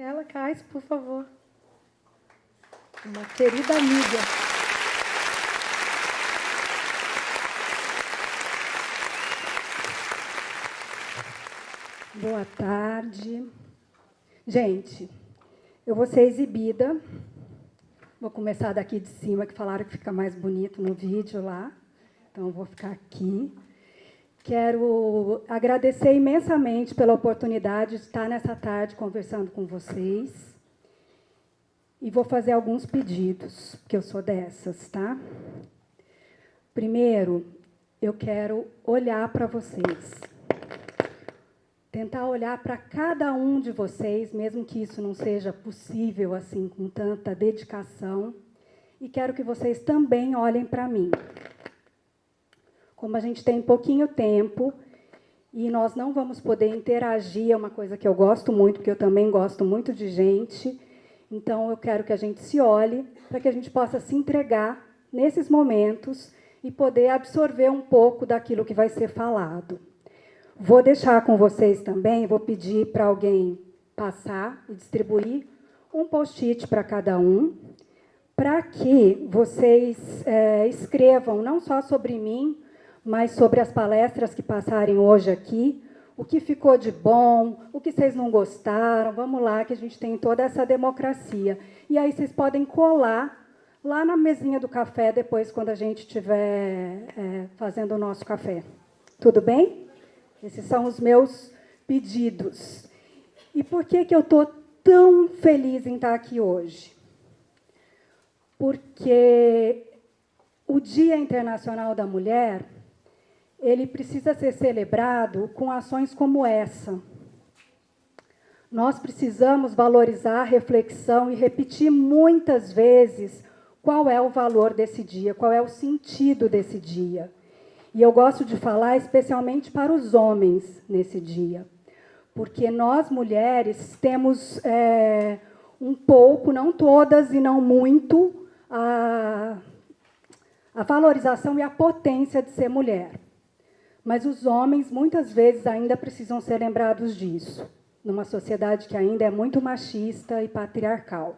Ela, Cais, por favor. Uma querida amiga. Boa tarde. Gente, eu vou ser exibida. Vou começar daqui de cima, que falaram que fica mais bonito no vídeo lá. Então, eu vou ficar aqui. Quero agradecer imensamente pela oportunidade de estar nessa tarde conversando com vocês. E vou fazer alguns pedidos, porque eu sou dessas, tá? Primeiro, eu quero olhar para vocês. Tentar olhar para cada um de vocês, mesmo que isso não seja possível assim com tanta dedicação. E quero que vocês também olhem para mim. Como a gente tem pouquinho tempo e nós não vamos poder interagir, é uma coisa que eu gosto muito, porque eu também gosto muito de gente. Então, eu quero que a gente se olhe para que a gente possa se entregar nesses momentos e poder absorver um pouco daquilo que vai ser falado. Vou deixar com vocês também, vou pedir para alguém passar e distribuir um post-it para cada um, para que vocês escrevam não só sobre mim, mas sobre as palestras que passarem hoje aqui, o que ficou de bom, o que vocês não gostaram, vamos lá, que a gente tem toda essa democracia. E aí vocês podem colar lá na mesinha do café, depois, quando a gente estiver fazendo o nosso café. Tudo bem? Esses são os meus pedidos. E por que eu estou tão feliz em estar aqui hoje? Porque o Dia Internacional da Mulher, ele precisa ser celebrado com ações como essa. Nós precisamos valorizar a reflexão e repetir muitas vezes qual é o valor desse dia, qual é o sentido desse dia. E eu gosto de falar especialmente para os homens nesse dia, porque nós, mulheres, temos um pouco, não todas e não muito, a valorização e a potência de ser mulher. Mas os homens, muitas vezes, ainda precisam ser lembrados disso, numa sociedade que ainda é muito machista e patriarcal.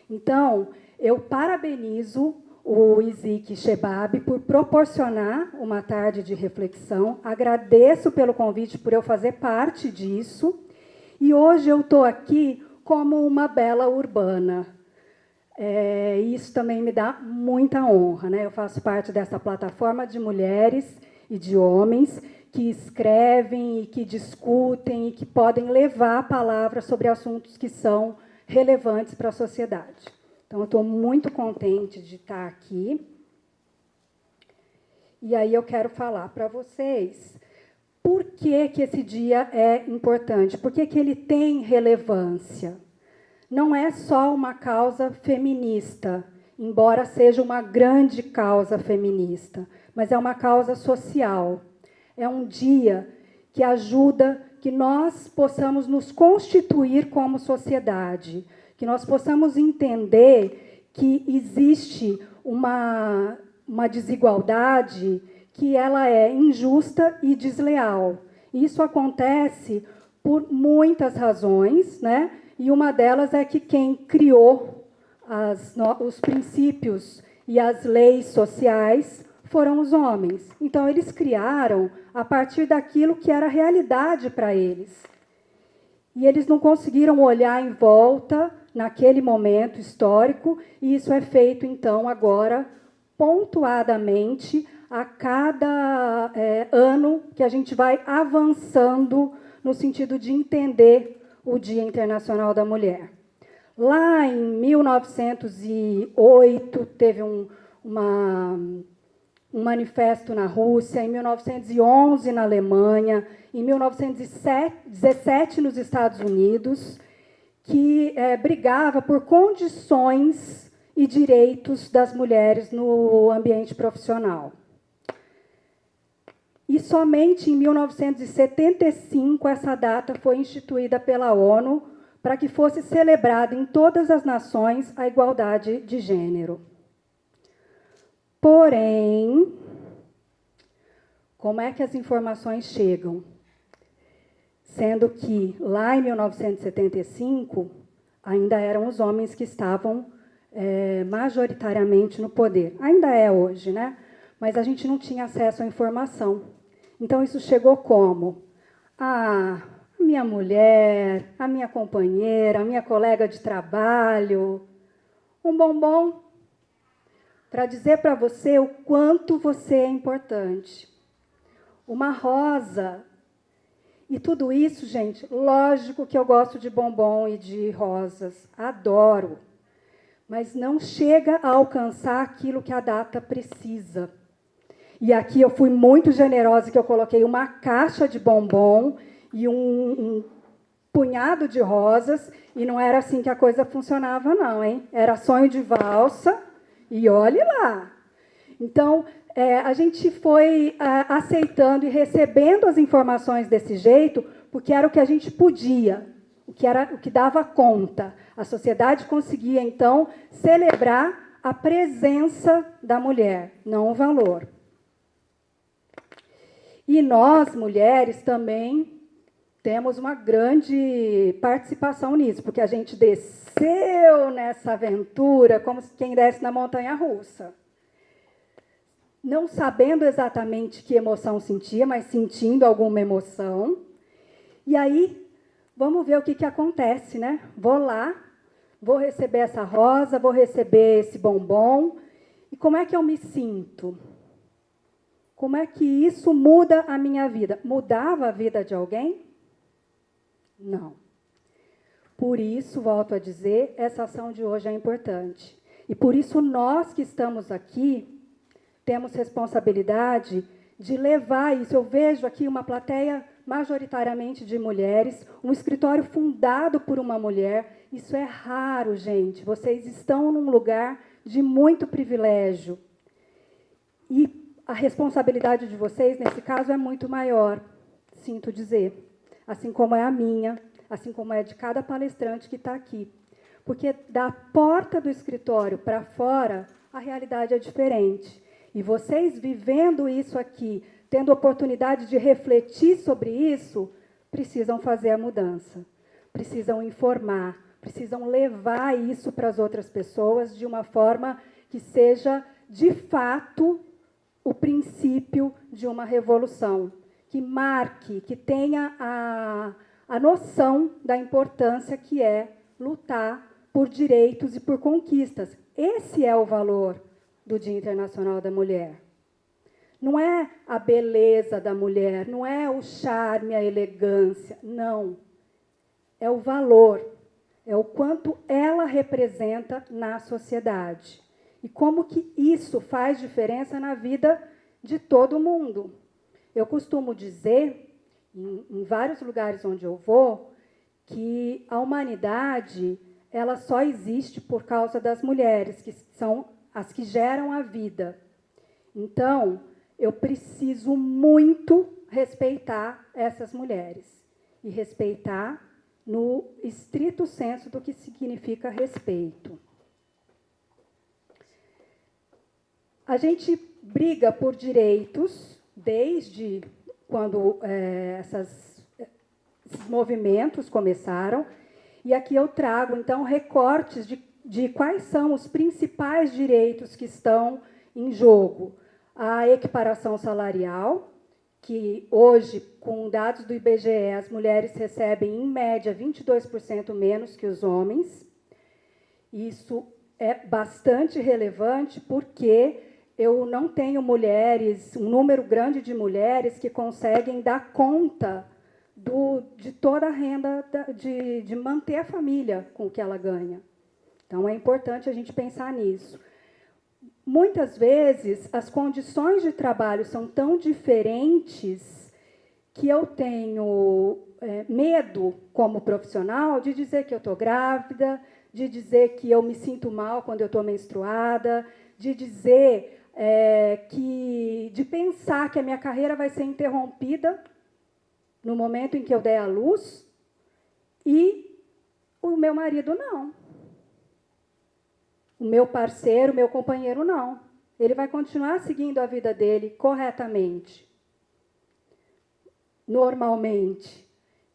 Então, eu parabenizo o Isik Chebab por proporcionar uma tarde de reflexão, agradeço pelo convite por eu fazer parte disso, e hoje eu estou aqui como uma bela urbana. Isso também me dá muita honra, né? Eu faço parte dessa plataforma de mulheres e de homens que escrevem e que discutem e que podem levar a palavra sobre assuntos que são relevantes para a sociedade. Então, eu estou muito contente de estar aqui. E aí eu quero falar para vocês por que esse dia é importante, por que ele tem relevância. Não é só uma causa feminista, embora seja uma grande causa feminista, mas é uma causa social. É um dia que ajuda que nós possamos nos constituir como sociedade, que nós possamos entender que existe uma desigualdade que ela é injusta e desleal. Isso acontece por muitas razões, né? E uma delas é que quem criou os princípios e as leis sociais foram os homens. Então, eles criaram a partir daquilo que era realidade para eles. E eles não conseguiram olhar em volta naquele momento histórico, e isso é feito, então, agora, pontuadamente, a cada ano que a gente vai avançando no sentido de entender o Dia Internacional da Mulher. Lá em 1908, teve um manifesto na Rússia, em 1911 na Alemanha, em 1917 nos Estados Unidos, que brigava por condições e direitos das mulheres no ambiente profissional. E somente em 1975 essa data foi instituída pela ONU para que fosse celebrada em todas as nações a igualdade de gênero. Porém, como é que as informações chegam? Sendo que, lá em 1975, ainda eram os homens que estavam majoritariamente no poder. Ainda é hoje, né? Mas a gente não tinha acesso à informação. Então, isso chegou como? A minha mulher, a minha companheira, a minha colega de trabalho, um bombom para dizer para você o quanto você é importante. Uma rosa. E tudo isso, gente, lógico que eu gosto de bombom e de rosas, adoro. Mas não chega a alcançar aquilo que a data precisa. E aqui eu fui muito generosa, que eu coloquei uma caixa de bombom e um punhado de rosas, e não era assim que a coisa funcionava, não, hein? Era sonho de valsa, e olhe lá. Então, a gente foi aceitando e recebendo as informações desse jeito, porque era o que a gente podia, o que dava conta. A sociedade conseguia, então, celebrar a presença da mulher, não o valor. E nós, mulheres, também temos uma grande participação nisso, porque a gente desceu nessa aventura como quem desce na montanha-russa. Não sabendo exatamente que emoção sentia, mas sentindo alguma emoção. E aí, vamos ver o que acontece, né? Vou lá, vou receber essa rosa, vou receber esse bombom. E como é que eu me sinto? Como é que isso muda a minha vida? Mudava a vida de alguém? Não. Por isso, volto a dizer, essa ação de hoje é importante. E por isso nós que estamos aqui temos responsabilidade de levar isso. Eu vejo aqui uma plateia majoritariamente de mulheres, um escritório fundado por uma mulher. Isso é raro, gente. Vocês estão num lugar de muito privilégio. E a responsabilidade de vocês, nesse caso, é muito maior, sinto dizer. Assim como é a minha, assim como é de cada palestrante que está aqui. Porque da porta do escritório para fora, a realidade é diferente. E vocês vivendo isso aqui, tendo oportunidade de refletir sobre isso, precisam fazer a mudança. Precisam informar, precisam levar isso para as outras pessoas de uma forma que seja, de fato, o princípio de uma revolução, que marque, que tenha a noção da importância que é lutar por direitos e por conquistas. Esse é o valor do Dia Internacional da Mulher. Não é a beleza da mulher, não é o charme, a elegância, não. É o valor, é o quanto ela representa na sociedade. E como que isso faz diferença na vida de todo mundo. Eu costumo dizer, em vários lugares onde eu vou, que a humanidade ela só existe por causa das mulheres, que são as que geram a vida. Então, eu preciso muito respeitar essas mulheres. E respeitar no estrito senso do que significa respeito. A gente briga por direitos desde quando esses movimentos começaram. E aqui eu trago, então, recortes de quais são os principais direitos que estão em jogo. A equiparação salarial, que hoje, com dados do IBGE, as mulheres recebem, em média, 22% menos que os homens. Isso é bastante relevante porque eu não tenho mulheres, um número grande de mulheres que conseguem dar conta de toda a renda, de manter a família com o que ela ganha. Então, é importante a gente pensar nisso. Muitas vezes, as condições de trabalho são tão diferentes que eu tenho medo, como profissional, de dizer que eu estou grávida, de dizer que eu me sinto mal quando eu estou menstruada, de dizer de pensar que a minha carreira vai ser interrompida no momento em que eu der à luz, e o meu marido não. O meu parceiro, o meu companheiro, não. Ele vai continuar seguindo a vida dele corretamente, normalmente.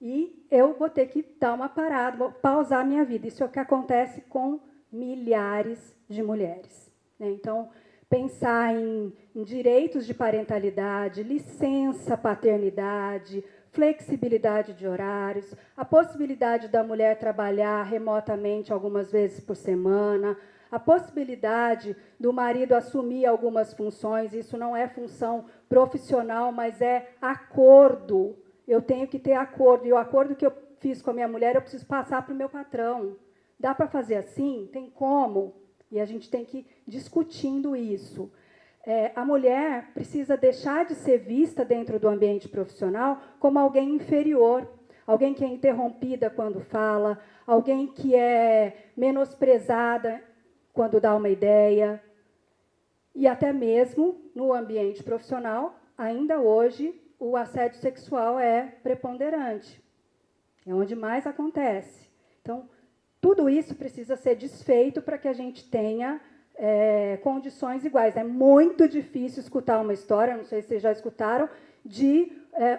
e eu vou ter que dar uma parada, vou pausar a minha vida. Isso é o que acontece com milhares de mulheres, né? Então, pensar em direitos de parentalidade, licença paternidade, flexibilidade de horários, a possibilidade da mulher trabalhar remotamente algumas vezes por semana, a possibilidade do marido assumir algumas funções, isso não é função profissional, mas é acordo. Eu tenho que ter acordo, e o acordo que eu fiz com a minha mulher, eu preciso passar para o meu patrão. Dá para fazer assim? Tem como? E a gente tem que ir discutindo isso. A mulher precisa deixar de ser vista dentro do ambiente profissional como alguém inferior, alguém que é interrompida quando fala, alguém que é menosprezada quando dá uma ideia. E até mesmo no ambiente profissional, ainda hoje, o assédio sexual é preponderante. É onde mais acontece. Então, tudo isso precisa ser desfeito para que a gente tenha condições iguais. É muito difícil escutar uma história, não sei se vocês já escutaram, de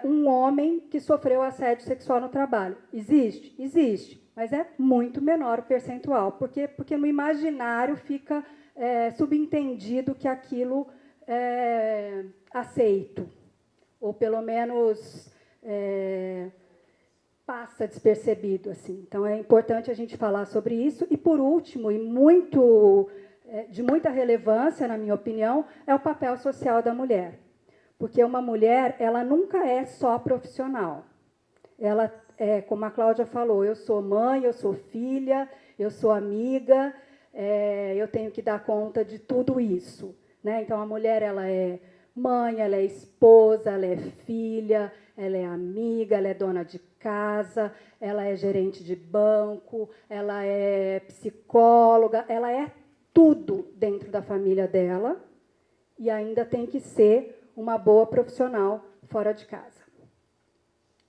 um homem que sofreu assédio sexual no trabalho. Existe? Existe, mas é muito menor o percentual, porque no imaginário fica subentendido que aquilo é aceito, ou pelo menos passa despercebido, assim. Então, é importante a gente falar sobre isso. E, por último, e de muita relevância, na minha opinião, é o papel social da mulher. Porque uma mulher, ela nunca é só profissional. Ela é, como a Cláudia falou, eu sou mãe, eu sou filha, eu sou amiga, eu tenho que dar conta de tudo isso, né? Então, a mulher, ela é mãe, ela é esposa, ela é filha, ela é amiga, ela é dona de casa, ela é gerente de banco, ela é psicóloga, ela é tudo dentro da família dela e ainda tem que ser uma boa profissional fora de casa.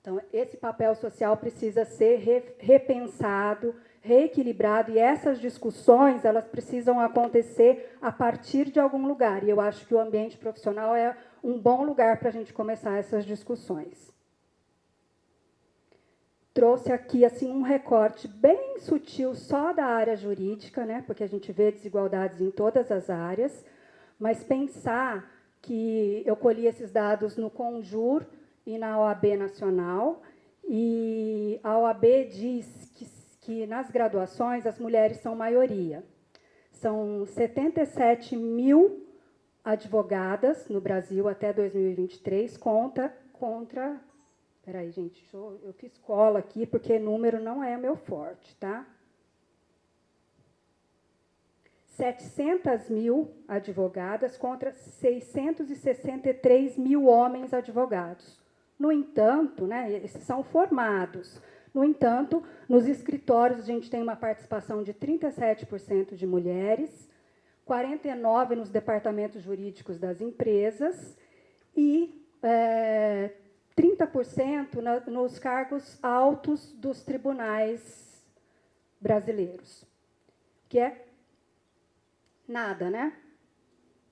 Então, esse papel social precisa ser repensado, reequilibrado, e essas discussões, elas precisam acontecer a partir de algum lugar. E eu acho que o ambiente profissional é um bom lugar para a gente começar essas discussões. Trouxe aqui assim um recorte bem sutil só da área jurídica, né, porque a gente vê desigualdades em todas as áreas, mas pensar que eu colhi esses dados no Conjur e na OAB Nacional, e a OAB diz que nas graduações as mulheres são maioria. São 77 mil advogadas no Brasil até 2023, contra... Espera aí, gente, eu fiz cola aqui, porque número não é meu forte, tá? 700 mil advogadas contra 663 mil homens advogados. No entanto, né, esses são formados. No entanto, nos escritórios a gente tem uma participação de 37% de mulheres, 49% nos departamentos jurídicos das empresas e 30% nos cargos altos dos tribunais brasileiros, que é nada, né?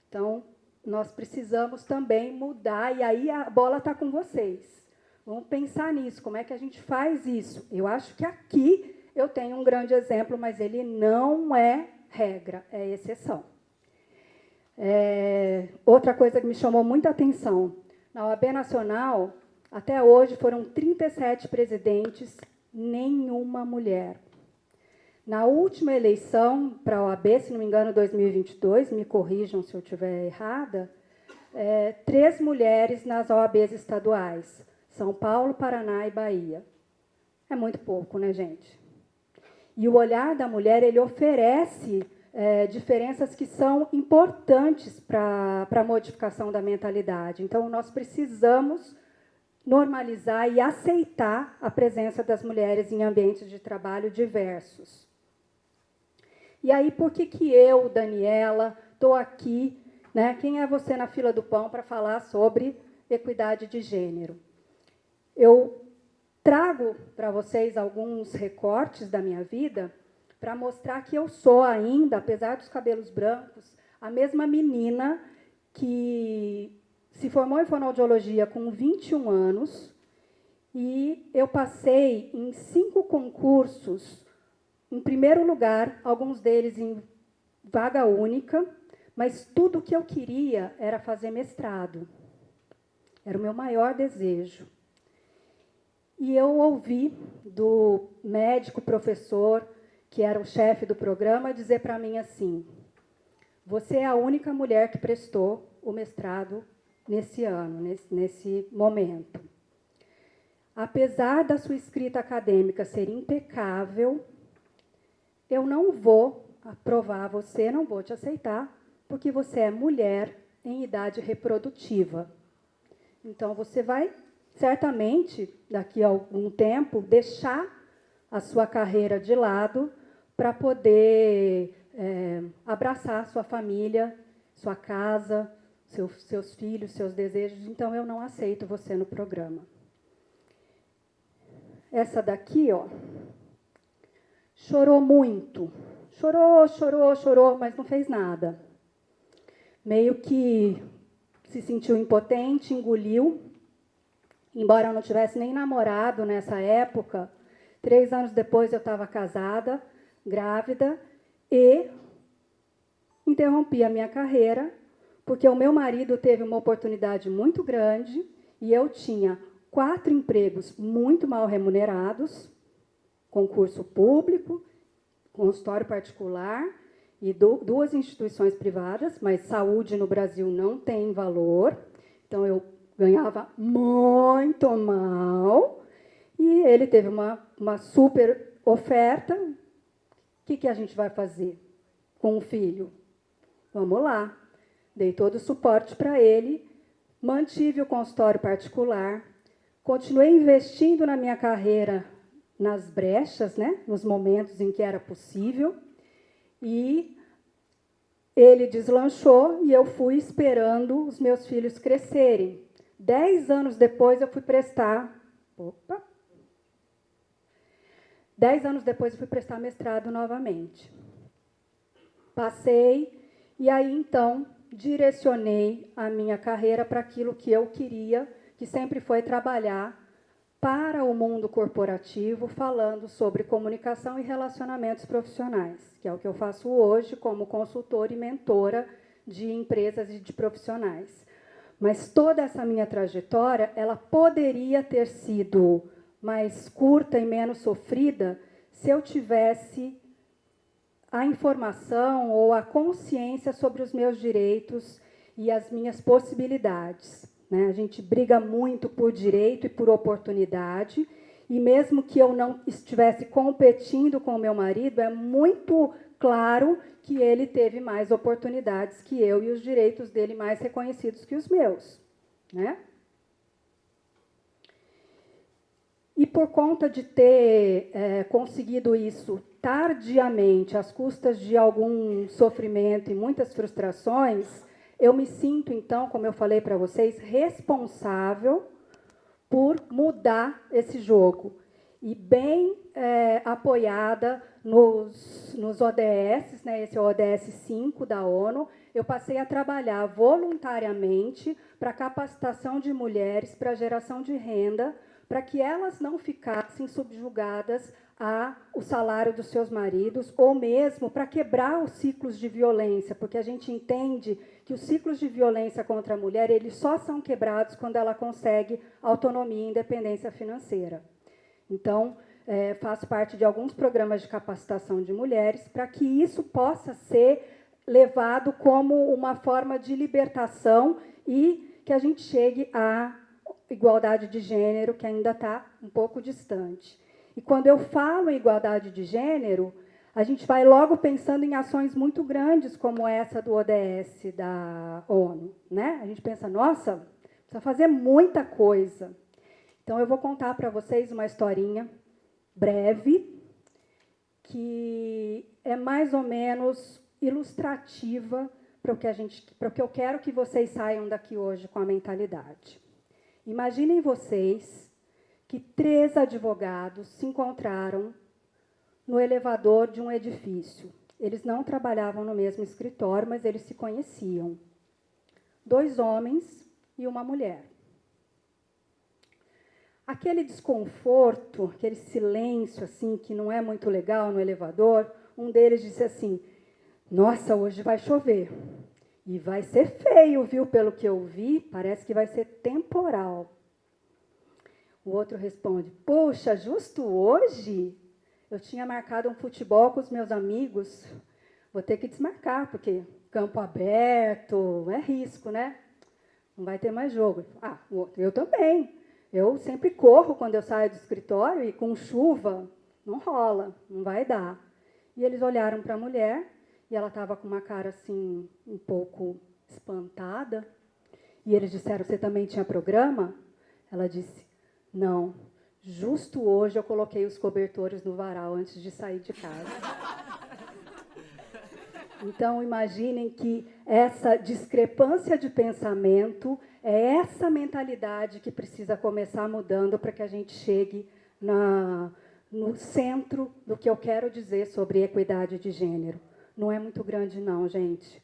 Então, nós precisamos também mudar, e aí a bola está com vocês. Vamos pensar nisso, como é que a gente faz isso? Eu acho que aqui eu tenho um grande exemplo, mas ele não é regra, é exceção. Outra coisa que me chamou muita atenção, na OAB Nacional, até hoje foram 37 presidentes, nenhuma mulher. Na última eleição para a OAB, se não me engano, 2022, me corrijam se eu estiver errada, 3 mulheres nas OABs estaduais, São Paulo, Paraná e Bahia. É muito pouco, né, gente? E o olhar da mulher, ele oferece diferenças que são importantes para a modificação da mentalidade. Então, nós precisamos normalizar e aceitar a presença das mulheres em ambientes de trabalho diversos. E aí, por que eu, Daniela, estou aqui, né? Quem é você na fila do pão para falar sobre equidade de gênero? Eu trago para vocês alguns recortes da minha vida para mostrar que eu sou ainda, apesar dos cabelos brancos, a mesma menina que se formou em fonoaudiologia com 21 anos e eu passei em 5 concursos, em primeiro lugar, alguns deles em vaga única, mas tudo o que eu queria era fazer mestrado. Era o meu maior desejo. E eu ouvi do médico professor, que era o chefe do programa, dizer para mim assim: você é a única mulher que prestou o mestrado nesse ano, nesse momento. Apesar da sua escrita acadêmica ser impecável, eu não vou aprovar você, não vou te aceitar, porque você é mulher em idade reprodutiva. Então, você vai, certamente, daqui a algum tempo, deixar a sua carreira de lado para poder abraçar sua família, sua casa, seus filhos, seus desejos. Então, eu não aceito você no programa. Essa daqui, ó, chorou muito. Chorou, mas não fez nada. Meio que se sentiu impotente, engoliu. Embora eu não tivesse nem namorado nessa época, 3 anos depois eu estava casada, grávida, e interrompi a minha carreira, porque o meu marido teve uma oportunidade muito grande, e eu tinha 4 empregos muito mal remunerados, concurso público, consultório particular e 2 instituições privadas, mas saúde no Brasil não tem valor, então eu ganhava muito mal, e ele teve uma super oferta. O que a gente vai fazer com o filho? Vamos lá. Dei todo o suporte para ele, mantive o consultório particular, continuei investindo na minha carreira nas brechas, né, nos momentos em que era possível, e ele deslanchou e eu fui esperando os meus filhos crescerem. 10 anos depois eu fui prestar... 10 anos depois eu fui prestar mestrado novamente. Passei, e aí, então, direcionei a minha carreira para aquilo que eu queria, que sempre foi trabalhar para o mundo corporativo, falando sobre comunicação e relacionamentos profissionais, que é o que eu faço hoje como consultora e mentora de empresas e de profissionais. Mas toda essa minha trajetória, ela poderia ter sido mais curta e menos sofrida se eu tivesse a informação ou a consciência sobre os meus direitos e as minhas possibilidades. Né? A gente briga muito por direito e por oportunidade, e mesmo que eu não estivesse competindo com o meu marido, é muito claro que ele teve mais oportunidades que eu e os direitos dele mais reconhecidos que os meus. Né? E por conta de ter conseguido isso tardiamente, às custas de algum sofrimento e muitas frustrações, eu me sinto, então, como eu falei para vocês, responsável por mudar esse jogo. E bem apoiada nos ODS, né, esse é o ODS 5 da ONU, eu passei a trabalhar voluntariamente para a capacitação de mulheres, para a geração de renda, para que elas não ficassem subjugadas ao salário dos seus maridos, ou mesmo para quebrar os ciclos de violência, porque a gente entende que os ciclos de violência contra a mulher eles só são quebrados quando ela consegue autonomia e independência financeira. Então, faço parte de alguns programas de capacitação de mulheres para que isso possa ser levado como uma forma de libertação e que a gente chegue à igualdade de gênero, que ainda está um pouco distante. E quando eu falo em igualdade de gênero, a gente vai logo pensando em ações muito grandes, como essa do ODS da ONU. Né? A gente pensa, nossa, precisa fazer muita coisa. Então, eu vou contar para vocês uma historinha breve, que é mais ou menos ilustrativa para o que eu quero que vocês saiam daqui hoje com a mentalidade. Imaginem vocês que 3 advogados se encontraram no elevador de um edifício. Eles não trabalhavam no mesmo escritório, mas eles se conheciam. 2 homens e uma mulher. aquele desconforto, aquele silêncio assim que não é muito legal no elevador, um deles disse assim: nossa, hoje vai chover. E vai ser feio, viu? Pelo que eu vi, parece que vai ser temporal. O outro responde: poxa, justo hoje eu tinha marcado um futebol com os meus amigos. Vou ter que desmarcar, porque campo aberto é risco, né? Não vai ter mais jogo. Ah, o outro, eu também. Eu sempre corro quando eu saio do escritório e com chuva não rola, não vai dar. E eles olharam para a mulher e ela estava com uma cara assim, um pouco espantada. E eles disseram: você também tinha programa? Ela disse: não, justo hoje eu coloquei os cobertores no varal antes de sair de casa. Então, imaginem que essa discrepância de pensamento é essa mentalidade que precisa começar mudando para que a gente chegue no centro do que eu quero dizer sobre equidade de gênero. Não é muito grande, não, gente.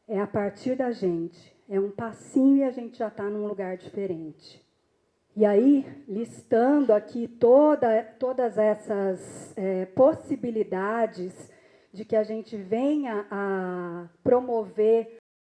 É a partir da gente. É um passinho e a gente já está num lugar diferente. E aí, listando aqui todas essas possibilidades de que a gente venha a promover